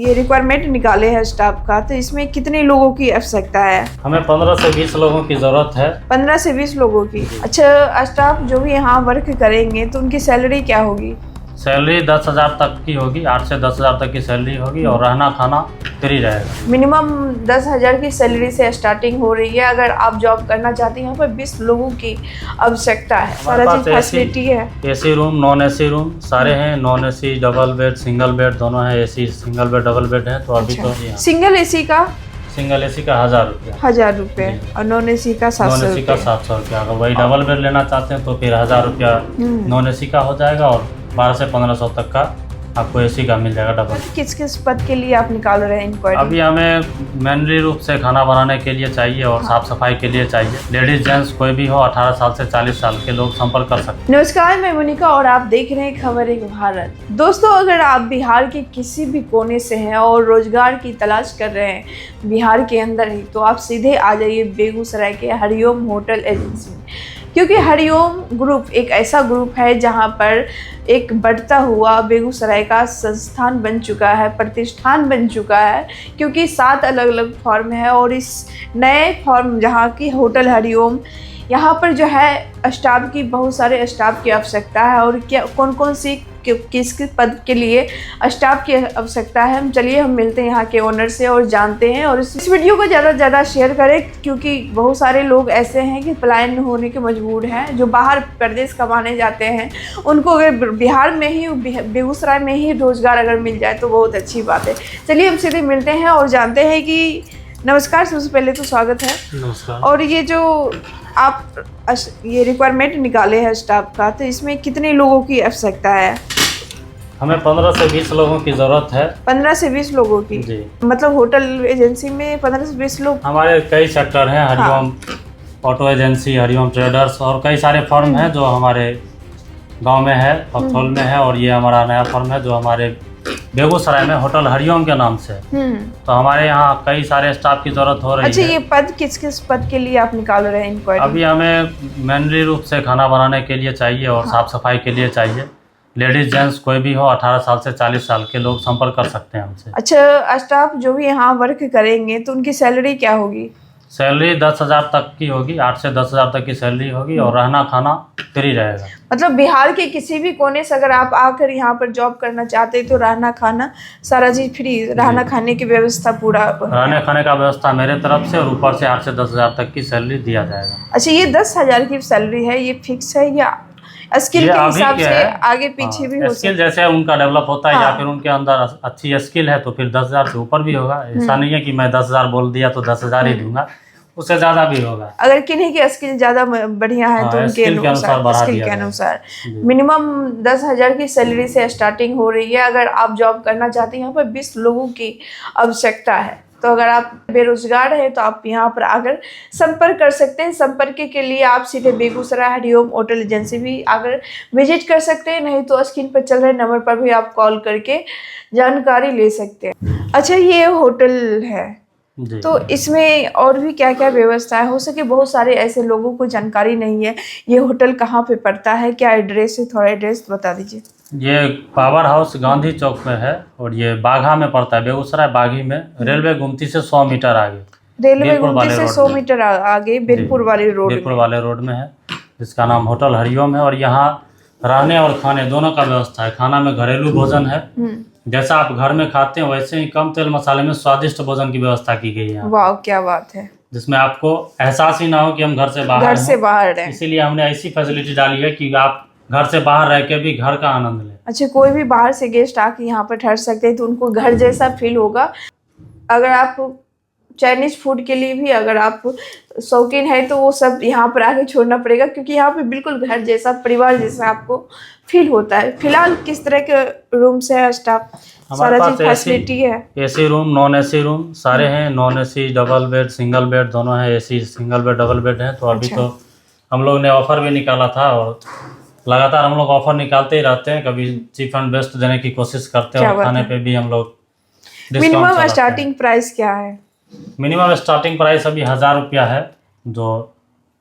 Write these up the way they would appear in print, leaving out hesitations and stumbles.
ये रिक्वायरमेंट निकाले हैं स्टाफ का, तो इसमें कितने लोगों की आवश्यकता है? हमें 15 से 20 लोगों की ज़रूरत है। 15 से 20 लोगों की। अच्छा, स्टाफ जो भी यहाँ वर्क करेंगे तो उनकी सैलरी क्या होगी? सैलरी 10,000 तक की होगी, 8 से 10,000 तक की सैलरी होगी और रहना खाना फ्री रहेगा। मिनिमम 10,000 की सैलरी से स्टार्टिंग हो रही है। अगर आप जॉब करना चाहते हैं, यहाँ पर 20 लोगों की आवश्यकता है। सारा चीज फैसिलिटी है। AC room, non AC room सारे हैं। Non AC, double bed, single bed दोनों है। AC single bed, double bed है। तो अभी तो सिंगल एसी का 1,000 रुपया। 1,000 रुपये और नॉन एसी का 700 नॉन एसी का 700 रुपया। अगर वही डबल बेड लेना चाहते हैं तो फिर 1,000 रुपया नॉन एसी का हो जाएगा और 12 से 1500 तक का आपको एसी का मिल जाएगा डबल। किस किस पद के लिए आप निकाल रहे हैं इंक्वायरी? अभी हमें मेनली रूप से खाना बनाने के लिए चाहिए और साफ सफाई के लिए चाहिए। लेडीज जेंट्स कोई भी हो, 18 साल से 40 साल के लोग संपर्क कर सकते हैं। नमस्कार, मैं मोनिका और आप देख रहे हैं खबर एक भारत। दोस्तों, अगर आप बिहार के किसी भी कोने से हैं और रोजगार की तलाश कर रहे हैं बिहार के अंदर ही, तो आप सीधे आ जाइए बेगूसराय के हरिओम होटल एजेंसी में, क्योंकि हरिओम ग्रुप एक ऐसा ग्रुप है जहां पर एक बढ़ता हुआ बेगूसराय का संस्थान बन चुका है, प्रतिष्ठान बन चुका है, क्योंकि 7 अलग अलग फॉर्म है। और इस नए फॉर्म जहां की होटल हरिओम, यहाँ पर जो है स्टाफ की, बहुत सारे स्टाफ की आवश्यकता है। और क्या कौन कौन सी किस किस पद के लिए स्टाफ की आवश्यकता है, चलिए हम मिलते हैं यहाँ के ओनर से और जानते हैं। और इस वीडियो को ज़्यादा से ज़्यादा शेयर करें, क्योंकि बहुत सारे लोग ऐसे हैं कि पलायन होने के मजबूर हैं, जो बाहर प्रदेश कमाने जाते हैं। उनको अगर बिहार में ही, बेगूसराय में ही रोजगार अगर मिल जाए तो बहुत अच्छी बात है। चलिए हम सीधे मिलते हैं और जानते हैं कि नमस्कार, सबसे पहले तो स्वागत है। नमस्कार। और ये जो आप ये रिक्वायरमेंट निकाले हैं स्टाफ का, तो इसमें कितने लोगों की आवश्यकता है? हमें 15 से 20 लोगों की ज़रूरत है। 15 से 20 लोगों की जी। मतलब होटल एजेंसी में 15 से 20 लोग। हमारे कई सेक्टर हैं, Hariom auto agency, Hariom traders और कई सारे फर्म हैं जो हमारे गांव में है, पखतौल में है। और ये हमारा नया फर्म है जो हमारे बेगूसराय में होटल हरिओम के नाम से। तो हमारे यहाँ कई सारे स्टाफ की जरूरत हो रही है। अच्छा, ये पद किस किस पद के लिए आप निकाल रहे हैं इंक्वायरी? अभी हमें मेनली रूप से खाना बनाने के लिए चाहिए और साफ सफाई के लिए चाहिए। लेडीज जेंट्स कोई भी हो, 18 साल से 40 साल के लोग संपर्क कर सकते हैं हमसे। अच्छा, स्टाफ जो भी यहाँ वर्क करेंगे तो उनकी सैलरी क्या होगी? सैलरी 10,000 तक की होगी, 8 से 10,000 तक की सैलरी होगी और रहना खाना फ्री रहेगा। मतलब बिहार के किसी भी कोने से अगर आप आकर यहाँ पर जॉब करना चाहते हैं तो रहना खाना सारा चीज फ्री, रहना खाने की व्यवस्था पूरा, रहने खाने का व्यवस्था मेरे तरफ से और ऊपर से 8 से 10,000 तक की सैलरी दिया जाएगा। अच्छा, ये 10,000 की सैलरी है, ये फिक्स है या स्किल के हिसाब से आगे पीछे भी हो सकता है? स्किल जैसे उनका डेवलप होता है या फिर उनके अंदर अच्छी स्किल है तो फिर 10,000 से ऊपर भी होगा। ऐसा नहीं है कि मैं 10,000 बोल दिया तो 10,000 ही दूंगा, उससे ज्यादा भी होगा। अगर किन्हीं की स्किल ज्यादा बढ़िया है तो उनके अनुसार, स्किल के अनुसार मिनिमम 10,000 की सैलरी से स्टार्टिंग हो रही है। अगर आप जॉब करना चाहते हैं, यहाँ पर 20 लोगों की आवश्यकता है। तो अगर आप बेरोजगार हैं तो आप यहाँ पर आकर संपर्क कर सकते हैं। संपर्क के लिए आप सीधे बेगूसराय हरिओम होटल एजेंसी भी आकर विजिट कर सकते हैं, नहीं तो स्क्रीन पर चल रहे नंबर पर भी आप कॉल करके जानकारी ले सकते हैं। अच्छा, ये होटल है तो इसमें और भी क्या क्या व्यवस्था है? हो सके बहुत सारे ऐसे लोगों को जानकारी नहीं है, ये होटल कहाँ पे पड़ता है, क्या एड्रेस है, थोड़ा एड्रेस बता दीजिए। ये पावर हाउस गांधी चौक में है और ये बाघा में पड़ता है, बेगूसराय बागी में, रेलवे गुमती से 100 मीटर आगे। रेलवे गुमती से 100 मीटर आगे बेलपुर वाले रोड में है, जिसका नाम होटल हरिओम है। और यहाँ रहने और खाने दोनों का व्यवस्था है। खाना में घरेलू भोजन है, जैसा आप घर में खाते हैं वैसे ही कम तेल मसाले में स्वादिष्ट भोजन की व्यवस्था की गई है। वाह, क्या बात है, जिसमें आपको एहसास ही ना हो कि हम घर से बाहर हैं। इसीलिए हमने ऐसी फैसिलिटी डाली है कि आप घर से बाहर रह के भी घर का आनंद लें। अच्छा, कोई भी बाहर से गेस्ट आके यहाँ पर ठहर सकते हैं तो उनको घर जैसा फील होगा। अगर आप चाइनीज फूड के लिए भी अगर आप शौकीन है तो वो सब यहाँ पर आके छोड़ना पड़ेगा, क्योंकि यहाँ पे बिल्कुल घर जैसा, परिवार जैसा आपको फील होता है। फिलहाल किस तरह के रूम्स है स्टाफ? सारा चीज फैसिलिटी है। AC room, non AC room सारे हैं। Non AC, double bed, single bed दोनों है। AC single bed, double bed है। तो अभी तो हम लोग ने ऑफर भी निकाला था और लगातार हम लोग ऑफर निकालते ही रहते हैं। कभी चीप एंड बेस्ट देने की कोशिश करते हैं और खाने पे भी हम लोग। मिनिमम स्टार्टिंग प्राइस क्या है? मिनिमम स्टार्टिंग प्राइस अभी 1,000 रुपया है, जो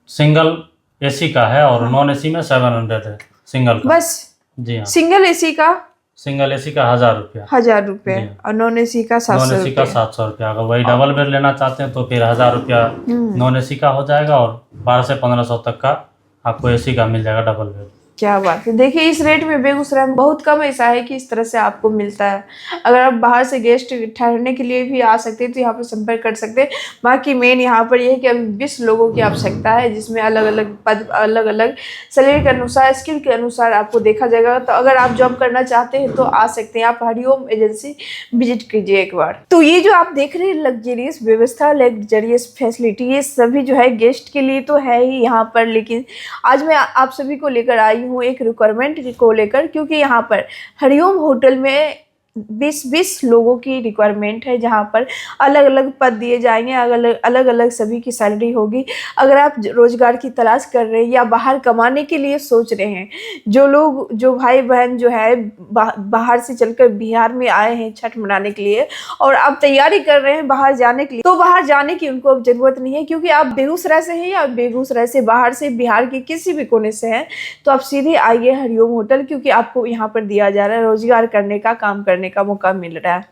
सिंगल एसी का है, और नॉन एसी में 700 है सिंगल का। बस जी हाँ, सिंगल एसी का सिंगल एसी का 1000 रुपया। 1000 रुपये जी। और नॉन एसी का नॉन 700 एसी का रुपये। 700 रुपया। अगर वही डबल बेड लेना चाहते हैं तो फिर 1000 रुपया नॉन एसी का हो जाएगा और 1200 से 1500 तक का आपको एसी का मिल जाएगा डबल बेड। क्या बात है। देखिए इस रेट में बेगूसराय में बहुत कम ऐसा है कि इस तरह से आपको मिलता है। अगर आप बाहर से गेस्ट ठहरने के लिए भी आ सकते हैं तो यहाँ पर संपर्क कर सकते हैं। बाकी मेन यहाँ पर यह है कि अभी 20 लोगों की आवश्यकता है, जिसमें अलग अलग पद, अलग अलग सैलरी के अनुसार, स्किल के अनुसार आपको देखा जाएगा। तो अगर आप जॉब करना चाहते हैं तो आ सकते हैं, आप हरिओम एजेंसी विजिट कीजिए एक बार। तो ये जो आप देख रहे हैं लग्जरियस व्यवस्था, लग्जरियस फैसिलिटी, ये सभी जो है गेस्ट के लिए तो है ही यहाँ पर, लेकिन आज मैं आप सभी को लेकर आई हूँ एक रिक्वायरमेंट को लेकर, क्योंकि यहाँ पर हरिओम होटल में 20 लोगों की रिक्वायरमेंट है, जहाँ पर अलग अलग पद दिए जाएंगे, अलग अलग सभी की सैलरी होगी। अगर आप रोजगार की तलाश कर रहे हैं या बाहर कमाने के लिए सोच रहे हैं, जो भाई बहन जो है बाहर से चलकर बिहार में आए हैं छठ मनाने के लिए और आप तैयारी कर रहे हैं बाहर जाने के लिए, तो बाहर जाने की उनको अब जरूरत नहीं है, क्योंकि आप बेगूसराय से हैं या बेगूसराय से बाहर से बिहार के किसी भी कोने से हैं तो आप सीधे आइए हरिओम होटल, क्योंकि आपको यहाँ पर दिया जा रहा है रोजगार करने का, काम करने का मौका मिल रहा है।